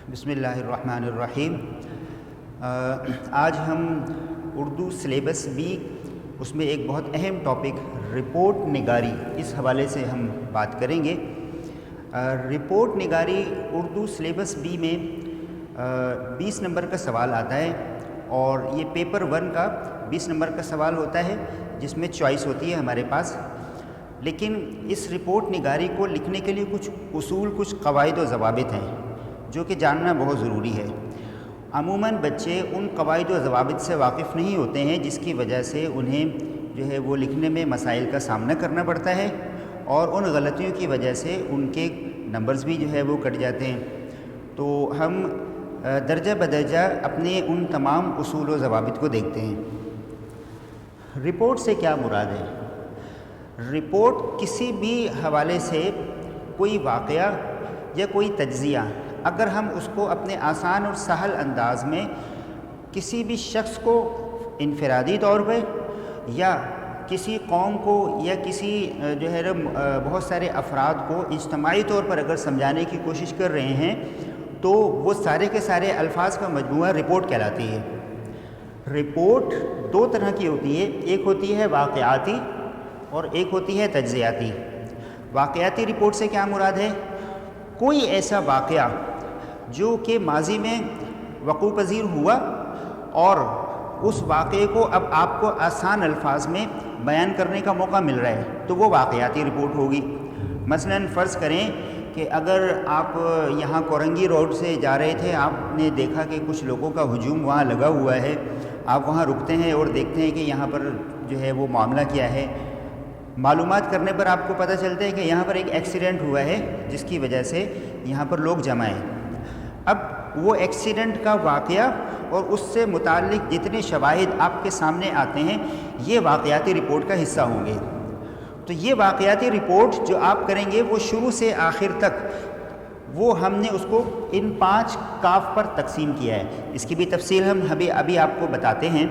بسم اللہ الرحمن الرحیم۔ آج ہم اردو سلیبس بی اس میں ایک بہت اہم ٹاپک رپورٹ نگاری اس حوالے سے ہم بات کریں گے۔ رپورٹ نگاری اردو سلیبس بی میں 20 نمبر کا سوال آتا ہے اور یہ پیپر 1 کا 20 نمبر کا سوال ہوتا ہے جس میں چوائس ہوتی ہے ہمارے پاس۔ لیکن اس رپورٹ نگاری کو لکھنے کے لیے کچھ اصول، کچھ قواعد و ضوابط ہیں جو کہ جاننا بہت ضروری ہے۔ عموماً بچے ان قواعد و ضوابط سے واقف نہیں ہوتے ہیں جس کی وجہ سے انہیں جو ہے وہ لکھنے میں مسائل کا سامنا کرنا پڑتا ہے اور ان غلطیوں کی وجہ سے ان کے نمبرز بھی جو ہے وہ کٹ جاتے ہیں۔ تو ہم درجہ بدرجہ اپنے ان تمام اصول و ضوابط کو دیکھتے ہیں۔ رپورٹ سے کیا مراد ہے؟ رپورٹ کسی بھی حوالے سے کوئی واقعہ یا کوئی تجزیہ اگر ہم اس کو اپنے آسان اور سہل انداز میں کسی بھی شخص کو انفرادی طور پہ یا کسی قوم کو یا کسی جو ہے بہت سارے افراد کو اجتماعی طور پر اگر سمجھانے کی کوشش کر رہے ہیں تو وہ سارے کے سارے الفاظ کا مجموعہ رپورٹ کہلاتی ہے۔ رپورٹ دو طرح کی ہوتی ہے، ایک ہوتی ہے واقعاتی اور ایک ہوتی ہے تجزیاتی۔ واقعاتی رپورٹ سے کیا مراد ہے؟ کوئی ایسا واقعہ جو کہ ماضی میں وقوع پذیر ہوا اور اس واقعے کو اب آپ کو آسان الفاظ میں بیان کرنے کا موقع مل رہا ہے تو وہ واقعاتی رپورٹ ہوگی۔ مثلاً فرض کریں کہ اگر آپ یہاں کورنگی روڈ سے جا رہے تھے، آپ نے دیکھا کہ کچھ لوگوں کا ہجوم وہاں لگا ہوا ہے، آپ وہاں رکتے ہیں اور دیکھتے ہیں کہ یہاں پر جو ہے وہ معاملہ کیا ہے۔ معلومات کرنے پر آپ کو پتہ چلتا ہے کہ یہاں پر ایک ایکسیڈنٹ ہوا ہے جس کی وجہ سے یہاں پر لوگ جمع ہیں۔ اب وہ ایکسیڈنٹ کا واقعہ اور اس سے متعلق جتنے شواہد آپ کے سامنے آتے ہیں یہ واقعاتی رپورٹ کا حصہ ہوں گے۔ تو یہ واقعاتی رپورٹ جو آپ کریں گے وہ شروع سے آخر تک وہ ہم نے اس کو ان 5 کاف پر تقسیم کیا ہے۔ اس کی بھی تفصیل ہم ابھی آپ کو بتاتے ہیں۔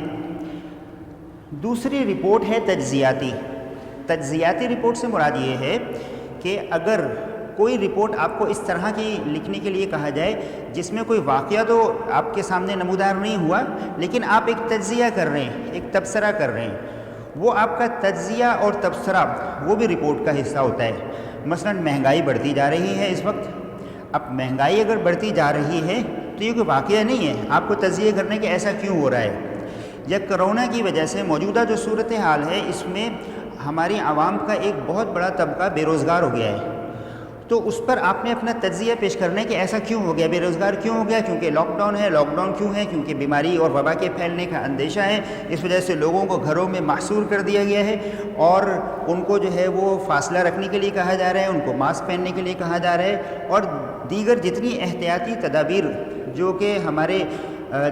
دوسری رپورٹ ہے تجزیاتی۔ تجزیاتی رپورٹ سے مراد یہ ہے کہ اگر کوئی رپورٹ آپ کو اس طرح کی لکھنے کے لیے کہا جائے جس میں کوئی واقعہ تو آپ کے سامنے نمودار نہیں ہوا لیکن آپ ایک تجزیہ کر رہے ہیں، ایک تبصرہ کر رہے ہیں، وہ آپ کا تجزیہ اور تبصرہ وہ بھی رپورٹ کا حصہ ہوتا ہے۔ مثلاً مہنگائی بڑھتی جا رہی ہے اس وقت، اب مہنگائی اگر بڑھتی جا رہی ہے تو یہ کوئی واقعہ نہیں ہے، آپ کو تجزیہ کرنے کہ ایسا کیوں ہو رہا ہے۔ یا کرونا کی وجہ سے موجودہ جو صورتحال ہے اس میں ہماری عوام کا ایک بہت بڑا طبقہ بے روزگار ہو گیا ہے، تو اس پر آپ نے اپنا تجزیہ پیش کرنا ہے کہ ایسا کیوں ہو گیا، بے روزگار کیوں ہو گیا؟ کیونکہ لاک ڈاؤن ہے۔ لاک ڈاؤن کیوں ہے؟ کیونکہ بیماری اور وبا کے پھیلنے کا اندیشہ ہے، اس وجہ سے لوگوں کو گھروں میں محصور کر دیا گیا ہے اور ان کو جو ہے وہ فاصلہ رکھنے کے لیے کہا جا رہا ہے، ان کو ماسک پہننے کے لیے کہا جا رہا ہے اور دیگر جتنی احتیاطی تدابیر جو کہ ہمارے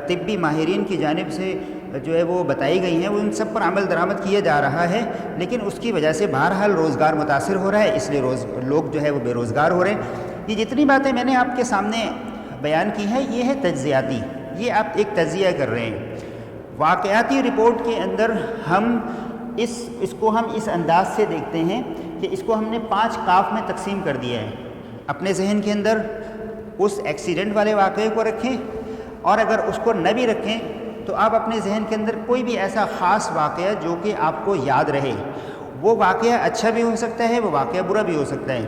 طبی ماہرین کی جانب سے جو ہے وہ بتائی گئی ہیں وہ ان سب پر عمل درآمد کیا جا رہا ہے، لیکن اس کی وجہ سے بہرحال روزگار متاثر ہو رہا ہے، اس لیے لوگ جو ہے وہ بے روزگار ہو رہے ہیں۔ یہ جتنی باتیں میں نے آپ کے سامنے بیان کی ہیں یہ ہے تجزیاتی، یہ آپ ایک تجزیہ کر رہے ہیں۔ واقعاتی رپورٹ کے اندر ہم اس کو ہم اس انداز سے دیکھتے ہیں کہ اس کو ہم نے 5 کاف میں تقسیم کر دیا ہے۔ اپنے ذہن کے اندر اس ایکسیڈنٹ والے واقعے کو رکھیں اور اگر اس کو نہ بھی رکھیں تو آپ اپنے ذہن کے اندر کوئی بھی ایسا خاص واقعہ جو کہ آپ کو یاد رہے، وہ واقعہ اچھا بھی ہو سکتا ہے، وہ واقعہ برا بھی ہو سکتا ہے،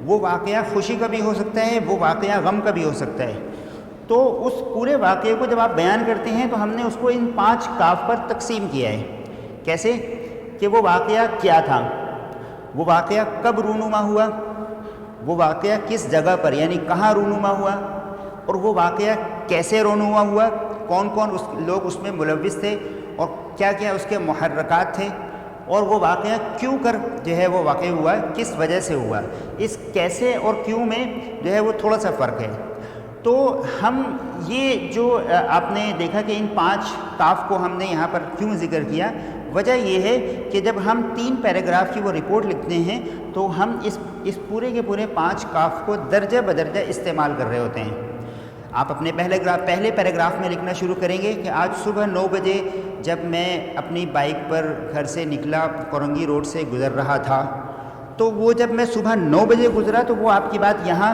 وہ واقعہ خوشی کا بھی ہو سکتا ہے، وہ واقعہ غم کا بھی ہو سکتا ہے۔ تو اس پورے واقعے کو جب آپ بیان کرتے ہیں تو ہم نے اس کو ان 5 کاف پر تقسیم کیا ہے۔ کیسے؟ کہ وہ واقعہ کیا تھا، وہ واقعہ کب رونما ہوا، وہ واقعہ کس جگہ پر یعنی کہاں رونما ہوا، اور وہ واقعہ کیسے رونما ہوا، کون کون لوگ اس میں ملوث تھے اور کیا کیا اس کے محرکات تھے، اور وہ واقعہ کیوں کر جو ہے وہ واقع ہوا، کس وجہ سے ہوا۔ اس کیسے اور کیوں میں جو ہے وہ تھوڑا سا فرق ہے۔ تو ہم یہ جو آپ نے دیکھا کہ ان 5 کاف کو ہم نے یہاں پر کیوں ذکر کیا، وجہ یہ ہے کہ جب ہم 3 پیراگراف کی وہ رپورٹ لکھتے ہیں تو ہم اس پورے کے پورے 5 کاف کو درجہ بدرجہ استعمال کر رہے ہوتے ہیں۔ آپ اپنے پہلے پیراگراف میں لکھنا شروع کریں گے کہ آج صبح 9 بجے جب میں اپنی بائک پر گھر سے نکلا، کورنگی روڈ سے گزر رہا تھا، تو وہ جب میں صبح 9 بجے گزرا تو وہ آپ کی بات یہاں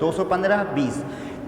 215, 20,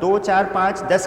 2, 4, 5, 10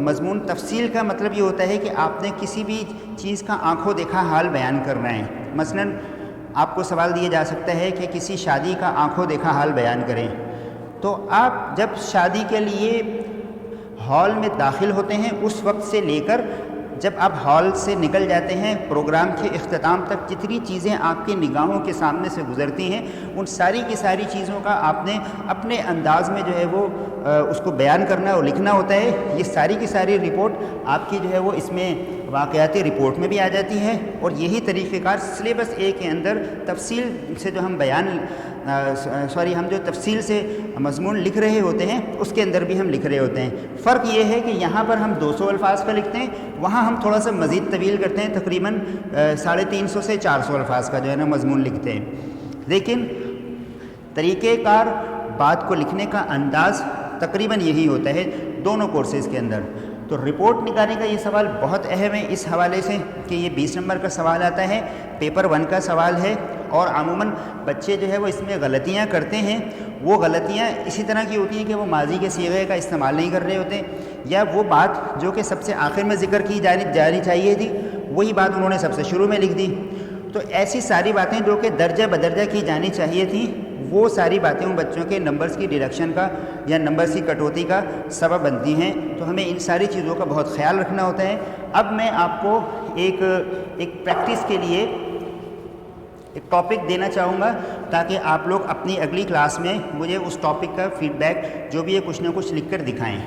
مضمون تفصیل کا مطلب یہ ہوتا ہے کہ آپ نے کسی بھی چیز کا آنکھوں دیکھا حال بیان کرنا ہے. مثلاً آپ کو سوال دیا جا سکتا ہے کہ کسی شادی کا آنکھوں دیکھا حال بیان کریں. تو آپ جب شادی کے لیے ہال میں داخل ہوتے ہیں اس وقت سے لے کر جب آپ ہال سے نکل جاتے ہیں پروگرام کے اختتام تک جتنی چیزیں آپ کی نگاہوں کے سامنے سے گزرتی ہیں ان ساری کی ساری چیزوں کا آپ نے اپنے انداز میں جو ہے وہ اس کو بیان کرنا اور لکھنا ہوتا ہے. یہ ساری کی ساری رپورٹ آپ کی جو ہے وہ اس میں واقعاتی رپورٹ میں بھی آ جاتی ہے. اور یہی طریقہ کار سلیبس اے کے اندر تفصیل سے جو ہم جو تفصیل سے مضمون لکھ رہے ہوتے ہیں اس کے اندر بھی ہم لکھ رہے ہوتے ہیں. فرق یہ ہے کہ یہاں پر ہم 200 الفاظ کا لکھتے ہیں, وہاں ہم تھوڑا سا مزید طویل کرتے ہیں, تقریباً 350 سے 400 الفاظ کا جو ہے نا مضمون لکھتے ہیں. لیکن طریقہ کار بات کو لکھنے کا انداز تقریباً یہی ہوتا ہے دونوں کورسز کے اندر. تو رپورٹ نکالنے کا یہ سوال بہت اہم ہے اس حوالے سے کہ یہ 20 نمبر کا سوال آتا ہے, پیپر 1 کا سوال ہے. اور عموماً بچے جو ہے وہ اس میں غلطیاں کرتے ہیں. وہ غلطیاں اسی طرح کی ہوتی ہیں کہ وہ ماضی کے صیغے کا استعمال نہیں کر رہے ہوتے, یا وہ بات جو کہ سب سے آخر میں ذکر کی جانی چاہیے تھی وہی بات انہوں نے سب سے شروع میں لکھ دی. تو ایسی ساری باتیں جو کہ درجہ بدرجہ کی جانی چاہیے تھیں وہ ساری باتیں ان بچوں کے نمبرز کی ڈیڈکشن کا یا نمبرز کی کٹوتی کا سبب بنتی ہیں. تو ہمیں ان ساری چیزوں کا بہت خیال رکھنا ہوتا ہے. اب میں آپ کو ایک پریکٹس کے لیے ایک ٹاپک دینا چاہوں گا تاکہ آپ لوگ اپنی اگلی کلاس میں مجھے اس ٹاپک کا فیڈ بیک جو بھی ہے کچھ نہ کچھ لکھ کر دکھائیں.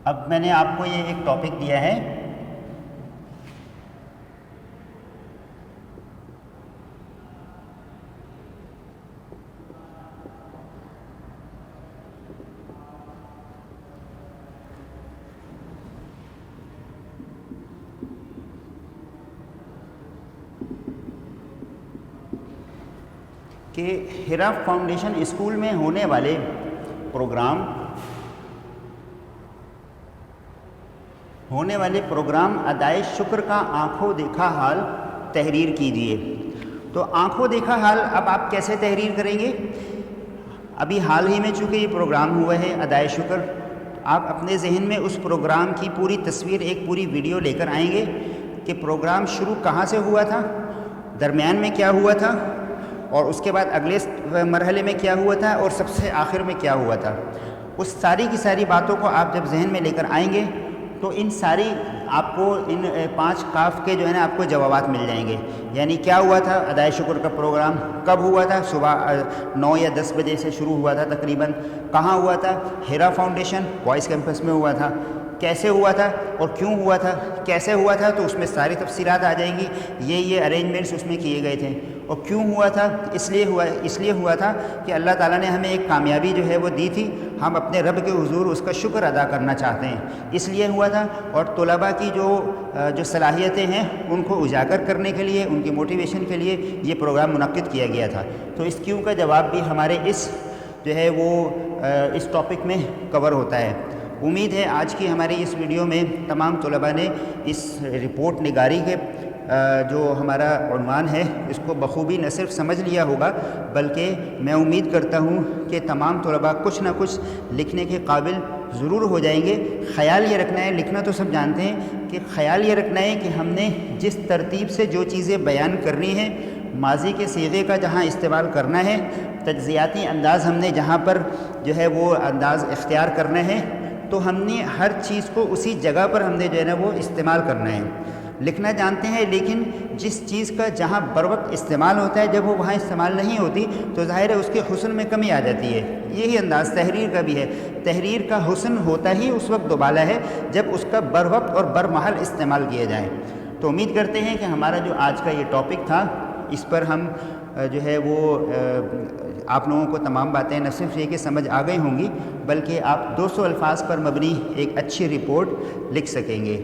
اب میں نے آپ کو یہ ایک ٹاپک دیا ہے, کہ ہیرا فاؤنڈیشن اسکول میں ہونے والے پروگرام ادائے شکر کا آنکھوں دیکھا حال تحریر کیجیے. تو آنکھوں دیکھا حال اب آپ کیسے تحریر کریں گے؟ ابھی حال ہی میں چونکہ یہ پروگرام ہوا ہے ادائے شکر, آپ اپنے ذہن میں اس پروگرام کی پوری تصویر ایک پوری ویڈیو لے کر آئیں گے کہ پروگرام شروع کہاں سے ہوا تھا, درمیان میں کیا ہوا تھا, اور اس کے بعد اگلے مرحلے میں کیا ہوا تھا, اور سب سے آخر میں کیا ہوا تھا. اس ساری کی ساری باتوں کو آپ جب ذہن میں لے کر آئیں گے تو ان ساری آپ کو ان 5 کاف کے جو ہے نا آپ کو جوابات مل جائیں گے. یعنی کیا ہوا تھا ادائے شکر کا پروگرام, کب ہوا تھا, صبح 9 یا 10 بجے سے شروع ہوا تھا تقریباً, کہاں ہوا تھا, ہیرا فاؤنڈیشن بوائز کیمپس میں ہوا تھا, کیسے ہوا تھا اور کیوں ہوا تھا, کیسے ہوا تھا تو اس میں ساری تفصیلات آ جائیں گی, یہ ارینجمنٹس اس میں کیے گئے تھے, اور کیوں ہوا تھا اس لیے ہوا تھا کہ اللہ تعالیٰ نے ہمیں ایک کامیابی جو ہے وہ دی تھی, ہم اپنے رب کے حضور اس کا شکر ادا کرنا چاہتے ہیں اس لیے ہوا تھا. اور طلباء کی جو صلاحیتیں ہیں ان کو اجاگر کرنے کے لیے, ان کی موٹیویشن کے لیے یہ پروگرام منعقد کیا گیا تھا. تو اس کیوں کا جواب بھی ہمارے اس جو ہے وہ اس ٹاپک میں کور ہوتا ہے. امید ہے آج کی ہماری اس ویڈیو میں تمام طلباء نے اس رپورٹ نگاری کے جو ہمارا عنوان ہے اس کو بخوبی نہ صرف سمجھ لیا ہوگا بلکہ میں امید کرتا ہوں کہ تمام طلباء کچھ نہ کچھ لکھنے کے قابل ضرور ہو جائیں گے. خیال یہ رکھنا ہے, لکھنا تو سب جانتے ہیں, کہ خیال یہ رکھنا ہے کہ ہم نے جس ترتیب سے جو چیزیں بیان کرنی ہیں, ماضی کے صیغے کا جہاں استعمال کرنا ہے, تجزیاتی انداز ہم نے جہاں پر جو ہے وہ انداز اختیار کرنا ہے, تو ہم نے ہر چیز کو اسی جگہ پر ہم نے جو ہے نا وہ استعمال کرنا ہے. لکھنا جانتے ہیں لیکن جس چیز کا جہاں بر وقت استعمال ہوتا ہے جب وہ وہاں استعمال نہیں ہوتی تو ظاہر ہے اس کے حسن میں کمی آ جاتی ہے. یہی انداز تحریر کا بھی ہے. تحریر کا حسن ہوتا ہی اس وقت دوبالا ہے جب اس کا بر وقت اور بر محل استعمال کیا جائے. تو امید کرتے ہیں کہ ہمارا جو آج کا یہ ٹاپک تھا اس پر ہم جو ہے وہ آپ لوگوں کو تمام باتیں نہ صرف یہ کہ سمجھ آ گئی ہوں گی بلکہ آپ 200 الفاظ پر مبنی ایک اچھی رپورٹ لکھ سکیں گے۔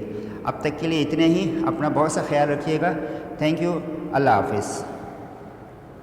اب تک کے لیے اتنے ہی، اپنا بہت سا خیال رکھیے گا۔ تھینک یو، اللہ حافظ۔